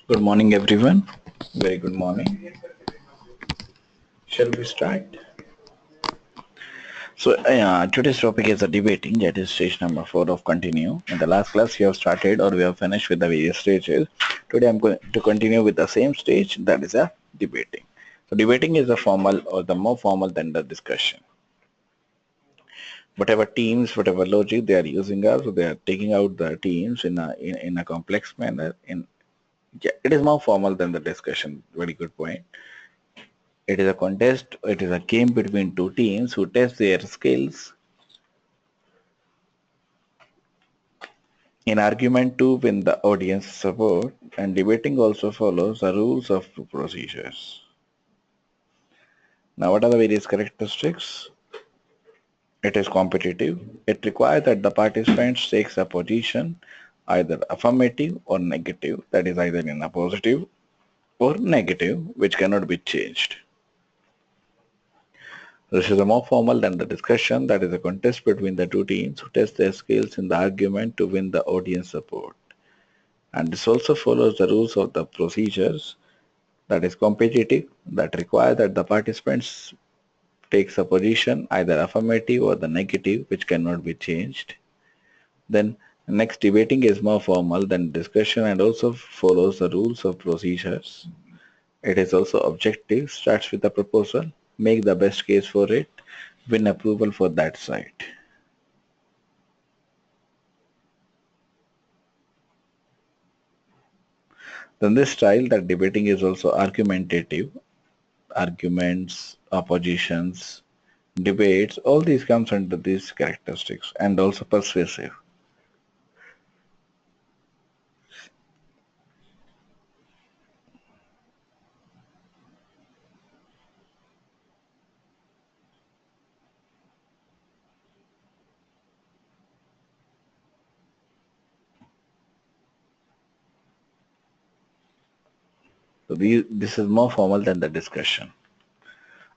Good morning, everyone. Very good morning. Shall we start? Today's topic is a debating, that is stage number 4 of continue. In the last class, we have started or we have finished with the various stages. Today, I'm going to continue with the same stage, that is a debating. So, debating is a formal or the more formal than the discussion. Whatever teams, whatever logic they are using us, so they are taking out the teams in a complex manner. It is more formal than the discussion. Very good point. It is a contest, it is a game between two teams who test their skills in argument to win the audience support, and debating also follows the rules of procedures. Now, what are the various characteristics? It is competitive. It requires that the participants takes a position either affirmative or negative, that is either in a positive or negative, which cannot be changed. This is a more formal than the discussion, that is a contest between the two teams who test their skills in the argument to win the audience support. And this also follows the rules of the procedures, that is competitive, that require that the participants takes a position either affirmative or the negative, which cannot be changed. Then next, debating is more formal than discussion and also follows the rules of procedures. It is also objective, starts with a proposal, make the best case for it, win approval for that side. Then this style, that debating is also argumentative, arguments, oppositions, debates, all these comes under these characteristics, and also persuasive. So this is more formal than the discussion.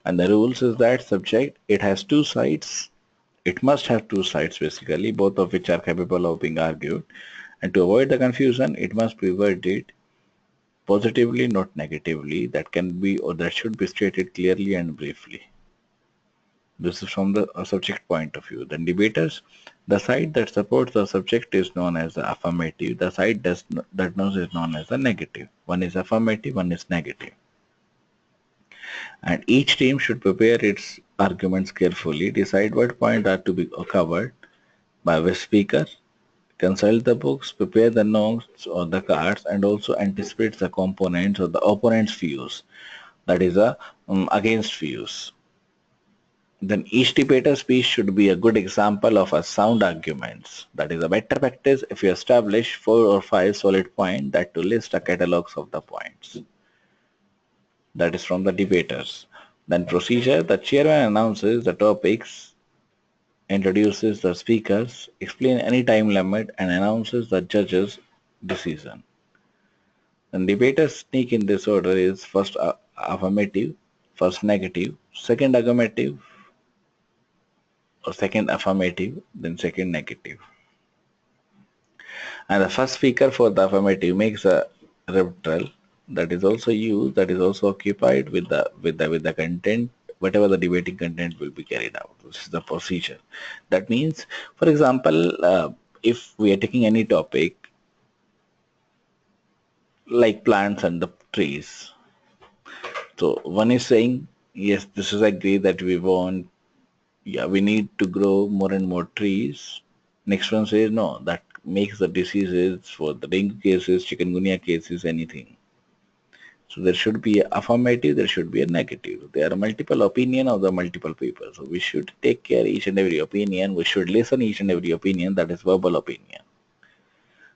And the rules is that subject, it has two sides. It must have two sides basically, both of which are capable of being argued. And to avoid the confusion, it must be worded positively, not negatively. That can be or that should be stated clearly and briefly. This is from the subject point of view. Then debaters, the side that supports the subject is known as the affirmative. The side that knows is known as the negative. One is affirmative, one is negative. And each team should prepare its arguments carefully, decide what points are to be covered by which speaker, consult the books, prepare the notes or the cards, and also anticipate the components or the opponent's views. That is against views. Then each debater's speech should be a good example of a sound arguments. That is a better practice if you establish 4 or 5 solid points that to list the catalogs of the points. That is from the debaters. Then procedure, the chairman announces the topics, introduces the speakers, explain any time limit, and announces the judge's decision. Then debaters sneak in this order is first affirmative, first negative, second affirmative, or second affirmative, then second negative. And the first speaker for the affirmative makes a rebuttal that is also used, that is also occupied with the content, whatever the debating content will be carried out. This is the procedure. That means, for example, if we are taking any topic like plants and the trees, so one is saying, yes, this is agree that we want, yeah, we need to grow more and more trees. Next one says, no, that makes the diseases for the dengue cases, chikungunya cases, anything. So there should be a affirmative, there should be a negative. There are multiple opinion of the multiple people. So we should take care each and every opinion. We should listen each and every opinion, that is verbal opinion.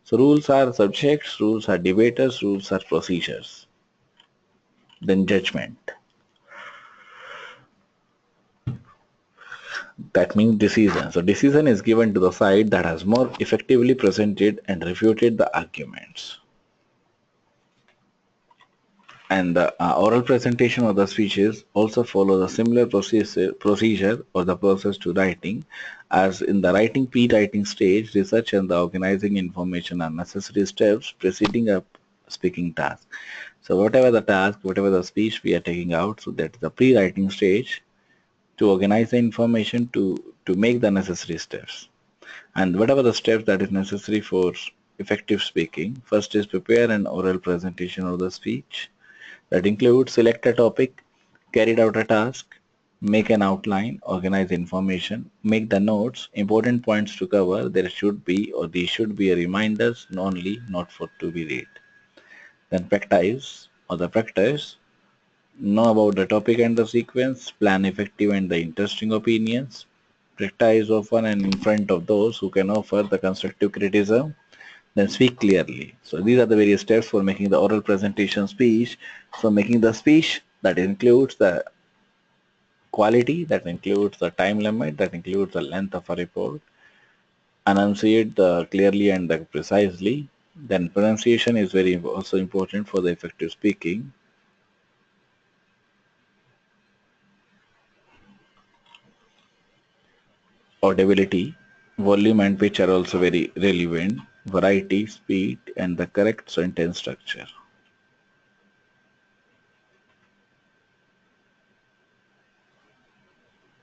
So rules are subjects, rules are debaters, rules are procedures. Then judgment. That means decision. So decision is given to the side that has more effectively presented and refuted the arguments. And the oral presentation of the speeches also follows a similar procedure or the process to writing. As in the pre-writing stage, research and the organizing information are necessary steps preceding a speaking task. So whatever the task, whatever the speech we are taking out, so that's the pre-writing stage to organize the information to make the necessary steps. And whatever the steps that is necessary for effective speaking, first is prepare an oral presentation of the speech. That includes select a topic, carry out a task, make an outline, organize information, make the notes, important points to cover. There should be or these should be reminders only, not for to be read. Then practice or the practice, know about the topic and the sequence, plan effective and the interesting opinions. Practice often and in front of those who can offer the constructive criticism. Then speak clearly. So these are the various steps for making the oral presentation speech. So making the speech, that includes the quality, that includes the time limit, that includes the length of a report, enunciate the clearly and the precisely. Then pronunciation is very also important for the effective speaking. Audibility, volume and pitch are also very relevant. Variety, speed, and the correct sentence structure.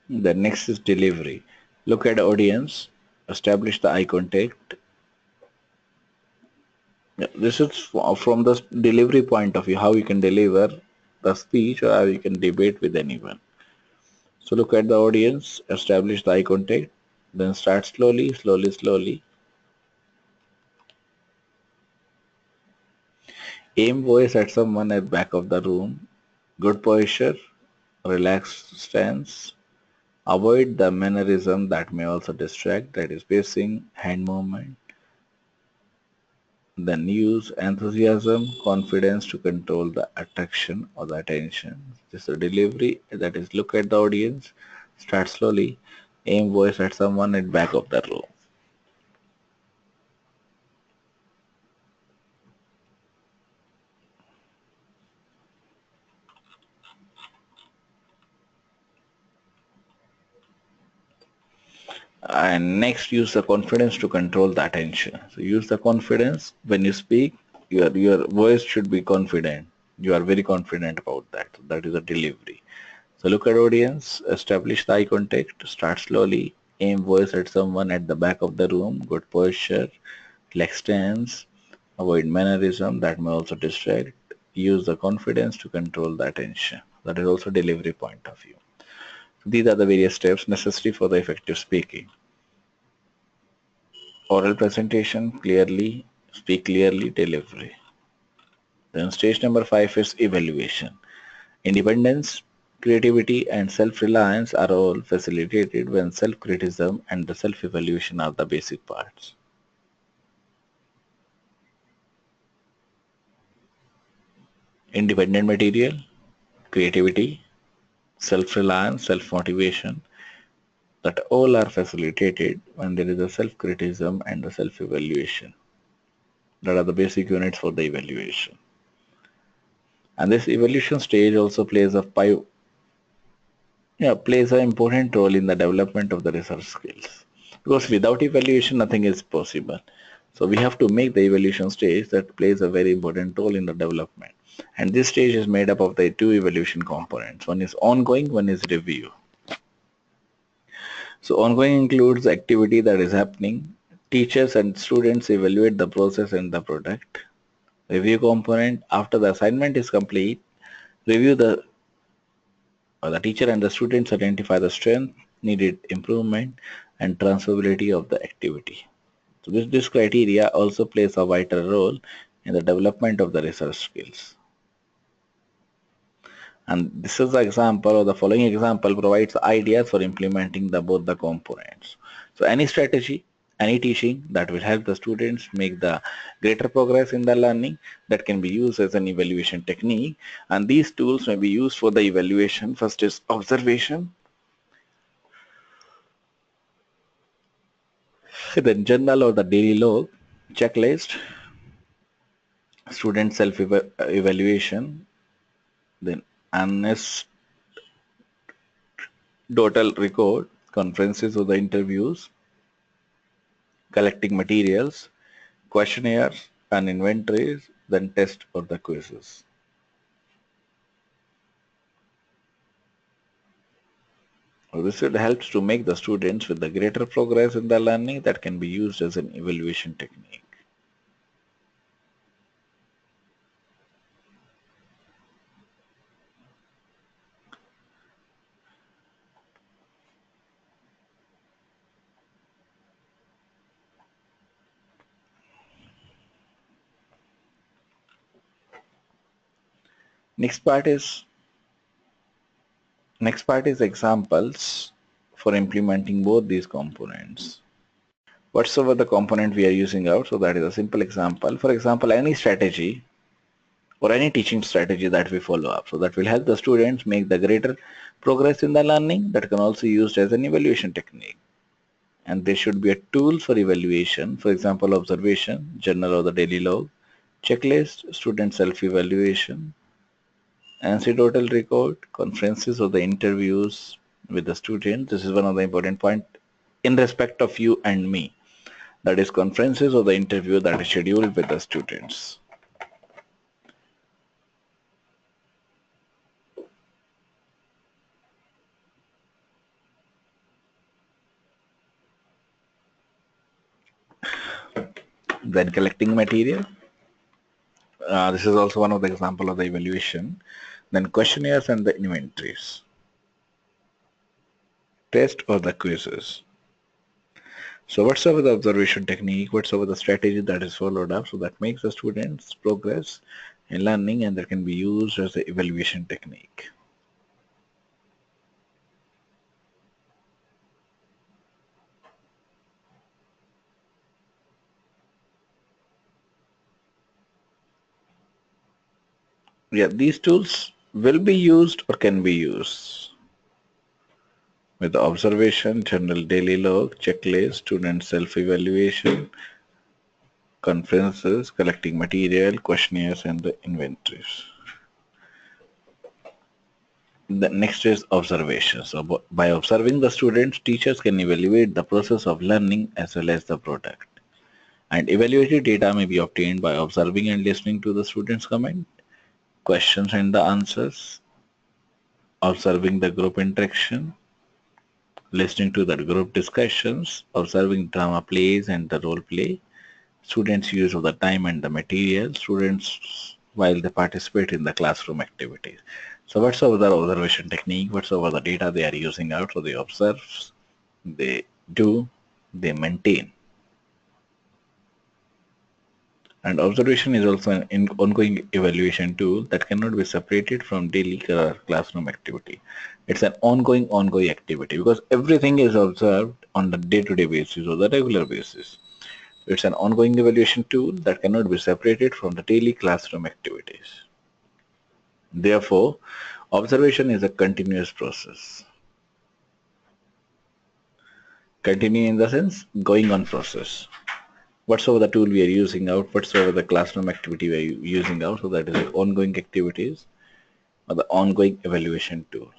The next is delivery. Look at the audience, establish the eye contact. Yeah, this is from the delivery point of view, how you can deliver the speech or how you can debate with anyone. So look at the audience, establish the eye contact, then start slowly, slowly, slowly. Aim voice at someone at back of the room. Good posture, relaxed stance. Avoid the mannerism that may also distract, that is pacing, hand movement. Then use enthusiasm, confidence to control the attraction or the attention. This is a delivery, that is look at the audience, start slowly, aim voice at someone at back of the room. And next, use the confidence to control the attention. So use the confidence when you speak. Your voice should be confident. You are very confident about that. That is a delivery. So look at audience, establish the eye contact, start slowly, aim voice at someone at the back of the room, good posture, relax stance, avoid mannerism that may also distract, use the confidence to control the attention. That is also delivery point of view. These are the various steps necessary for the effective speaking. Oral presentation, clearly, speak clearly, delivery. Then stage number 5 is evaluation. Independence, creativity, and self-reliance are all facilitated when self-criticism and the self-evaluation are the basic parts. Independent material, creativity, self-reliance, self-motivation, that all are facilitated when there is a self-criticism and the self-evaluation. That are the basic units for the evaluation. And this evaluation stage also plays an important role in the development of the research skills. Because without evaluation, nothing is possible. So we have to make the evaluation stage that plays a very important role in the development. And this stage is made up of the two evaluation components. One is ongoing, one is review. So ongoing includes the activity that is happening. Teachers and students evaluate the process and the product. Review component, after the assignment is complete, review the teacher and the students identify the strength, needed improvement, and transferability of the activity. So this criteria also plays a vital role in the development of the research skills. And this is the example, or the following example provides ideas for implementing both the components. So any strategy, any teaching that will help the students make the greater progress in the learning, that can be used as an evaluation technique. And these tools may be used for the evaluation. First is observation, then journal or the daily log, checklist, student self-evaluation, then anecdotal record, conferences or the interviews, collecting materials, questionnaires and inventories, then test or the quizzes. So this will help to make the students with the greater progress in the learning that can be used as an evaluation technique. Next part is examples for implementing both these components. Whatsoever the component we are using out, so that is a simple example. For example, any strategy or any teaching strategy that we follow up. So that will help the students make the greater progress in the learning that can also be used as an evaluation technique. And there should be a tool for evaluation, for example, observation, journal or the daily log, checklist, student self-evaluation, anecdotal record, conferences or the interviews with the student. This is one of the important points in respect of you and me. That is conferences or the interview that is scheduled with the students. Then collecting material. This is also one of the example of the evaluation. Then questionnaires and the inventories. Test or the quizzes. So whatsoever the observation technique, whatsoever the strategy that is followed up, so that makes the students progress in learning and that can be used as the evaluation technique. Yeah, these tools will be used or can be used with the observation, journal daily log, checklist, student self-evaluation, conferences, collecting material, questionnaires, and the inventories. The next is observation. So by observing the students, teachers can evaluate the process of learning as well as the product. And evaluated data may be obtained by observing and listening to the students' comment, questions and the answers, observing the group interaction, listening to the group discussions, observing drama plays and the role play, students' use of the time and the material, students while they participate in the classroom activities. So whatsoever the observation technique, whatsoever the data they are using out, so they observe, they do, they maintain. And observation is also an ongoing evaluation tool that cannot be separated from daily classroom activity. It's an ongoing activity because everything is observed on the day-to-day basis or the regular basis. It's an ongoing evaluation tool that cannot be separated from the daily classroom activities. Therefore, observation is a continuous process. Continue in the sense going on process. Whatsoever the tool we are using out, whatsoever the classroom activity we are using out, so that is the ongoing activities or the ongoing evaluation tool.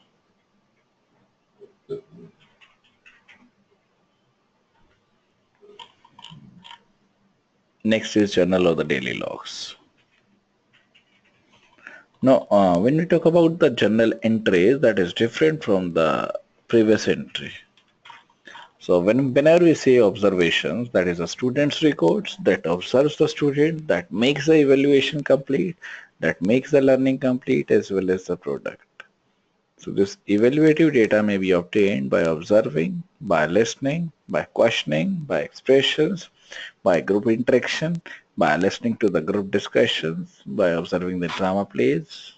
Next is journal or the daily logs. Now, when we talk about the journal entries, that is different from the previous entry. So whenever we say observations, that is a student's records that observes the student, that makes the evaluation complete, that makes the learning complete as well as the product. So this evaluative data may be obtained by observing, by listening, by questioning, by expressions, by group interaction, by listening to the group discussions, by observing the drama plays.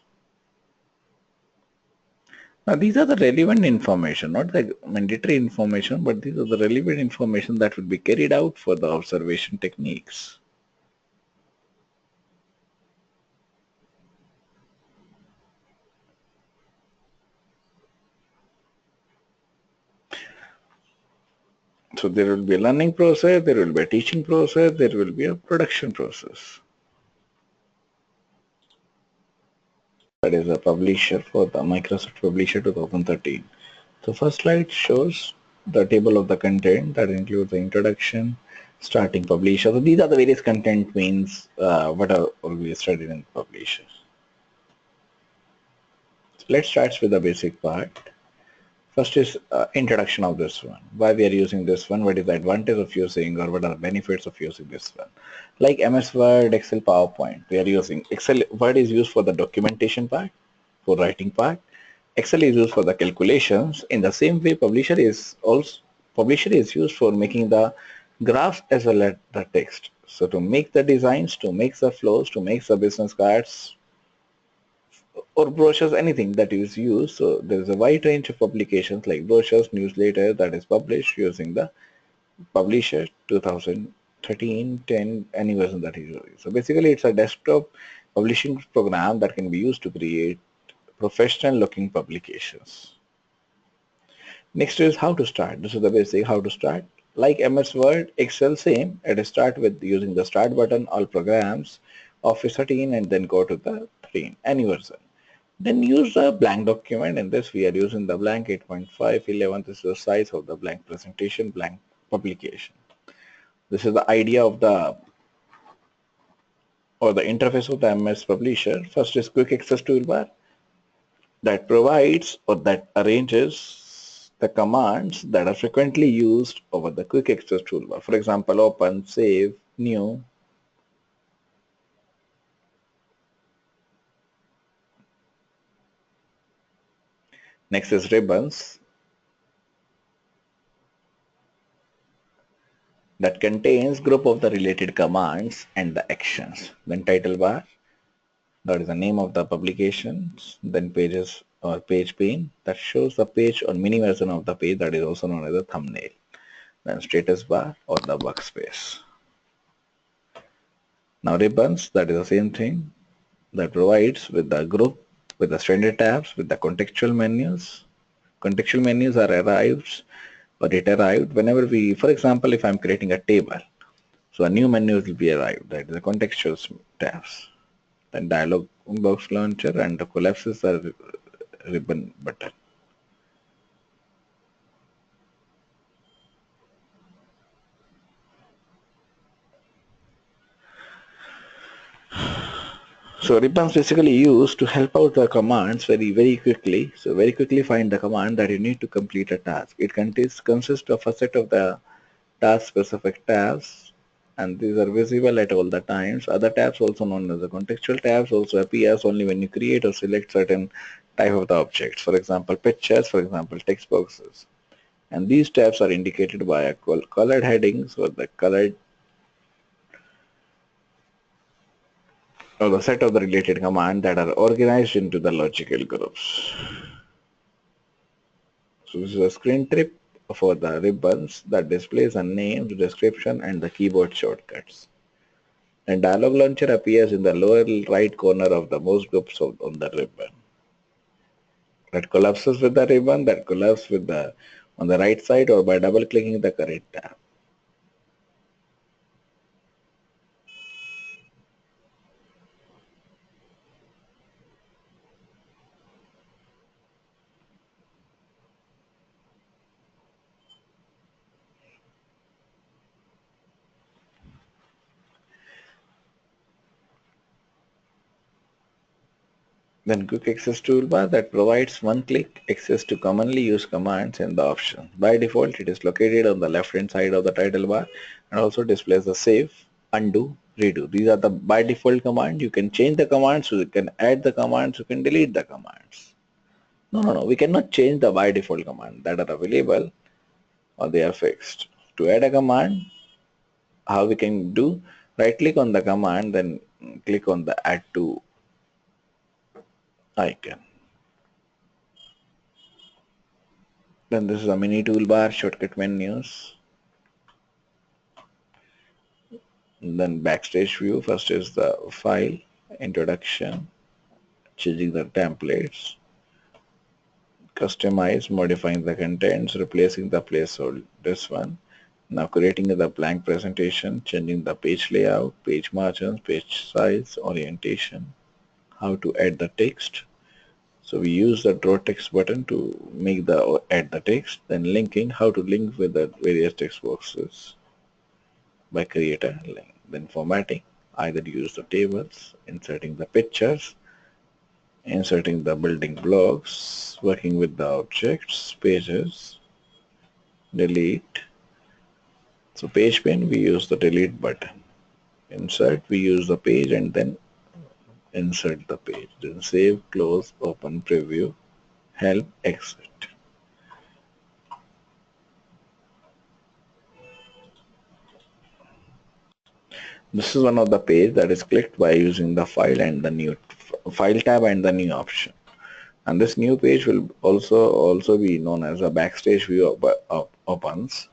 Now these are the relevant information, not the mandatory information, but these are the relevant information that will be carried out for the observation techniques. So there will be a learning process, there will be a teaching process, there will be a production process. That is a publisher for the Microsoft Publisher 2013. The first slide shows the table of the content that includes the introduction, starting publisher. So these are the various content means what are we studied in publisher. So let's start with the basic part. First is introduction of this one. Why we are using this one, what is the advantage of using, or what are the benefits of using this one. Like MS Word, Excel, PowerPoint, we are using Excel. Word is used for the documentation part, for writing part. Excel is used for the calculations. In the same way, publisher is used for making the graphs as well as the text. So to make the designs, to make the flows, to make the business cards, or brochures, anything that is used. So there is a wide range of publications like brochures, newsletter that is published using the publisher 2013, 10, any version that is used. So basically it's a desktop publishing program that can be used to create professional looking publications. Next is how to start. This is the basic how to start. Like MS Word, Excel, same. It start with using the start button, all programs, Office 13, and then go to the 13, any version. Then use the blank document. In this we are using the blank 8.511. This is the size of the blank presentation, blank publication. This is the idea of the or the interface of the MS Publisher. First is quick access toolbar that provides or that arranges the commands that are frequently used over the quick access toolbar. For example, open, save, new. Next is ribbons that contains group of the related commands and the actions. Then title bar, that is the name of the publications. Then pages or page pane that shows the page or mini version of the page, that is also known as a thumbnail. Then status bar or the workspace. Now ribbons, that is the same thing, that provides with the group, with the standard tabs, with the contextual menus. Contextual menus are arrived or it arrived whenever we, for example, if I'm creating a table, so a new menu will be arrived, that is the contextual tabs. Then dialog box launcher and the collapses the ribbon button. So ribbons basically used to help out the commands very quickly. So very quickly find the command that you need to complete a task. It consists of a set of the task specific tabs, and these are visible at all the times. Other tabs, also known as the contextual tabs, also appears only when you create or select certain type of the objects. For example, pictures, for example, text boxes. And these tabs are indicated by a colored headings or the colored or the set of the related command that are organized into the logical groups. So this is a screen trip for the ribbons that displays a name, the description, and the keyboard shortcuts. And dialog launcher appears in the lower right corner of the most groups on the ribbon. That collapses with the ribbon, that collapses with the on the right side or by double clicking the correct tab. Then quick access toolbar that provides one-click access to commonly used commands and the options. By default, it is located on the left-hand side of the title bar and also displays the save, undo, redo. These are the by default commands. You can change the commands, you can add the commands, you can delete the commands. No. We cannot change the by default command that are available or they are fixed. To add a command, how we can do? Right click on the command, then click on the add to icon. Then this is a mini toolbar, shortcut menus. And then backstage view. First is the file, introduction, changing the templates, customize, modifying the contents, replacing the placeholder. This one. Now creating the blank presentation, changing the page layout, page margins, page size, orientation, how to add the text. So we use the draw text button to make add the text, then linking, how to link with the various text boxes. by create a link. Then formatting, either use the tables, inserting the pictures, inserting the building blocks, working with the objects, pages, delete. So page pane, we use the delete button. Insert, we use the page and then insert the page. Then save, close, open, preview, help, exit. This is one of the page that is clicked by using the file and the new file tab and the new option. And this new page will also be known as a backstage view opens,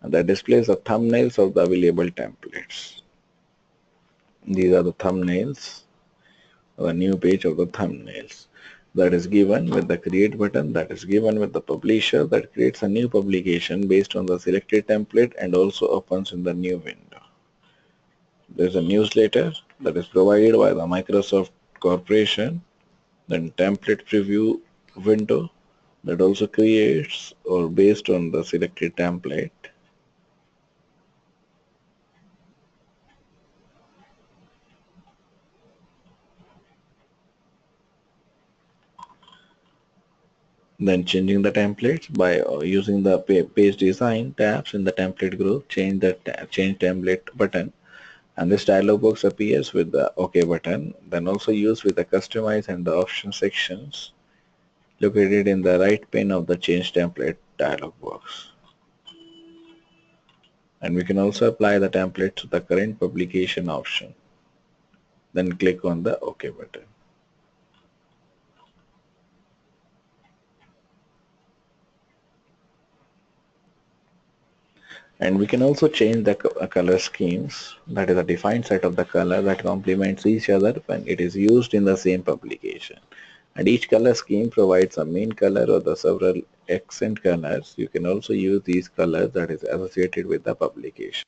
and that displays the thumbnails of the available templates. These are the thumbnails, the new page of the thumbnails that is given with the create button, that is given with the publisher that creates a new publication based on the selected template and also opens in the new window. There's a newsletter that is provided by the Microsoft Corporation, then template preview window that also creates or based on the selected template. Then changing the templates by using the page design tabs in the template group, change the change template button, and this dialog box appears with the OK button. Then also use with the customize and the option sections located in the right pane of the change template dialog box. And we can also apply the template to the current publication option. Then click on the OK button. And we can also change the color schemes, that is a defined set of the color that complements each other when it is used in the same publication. And each color scheme provides a main color or the several accent colors. You can also use these colors that is associated with the publication.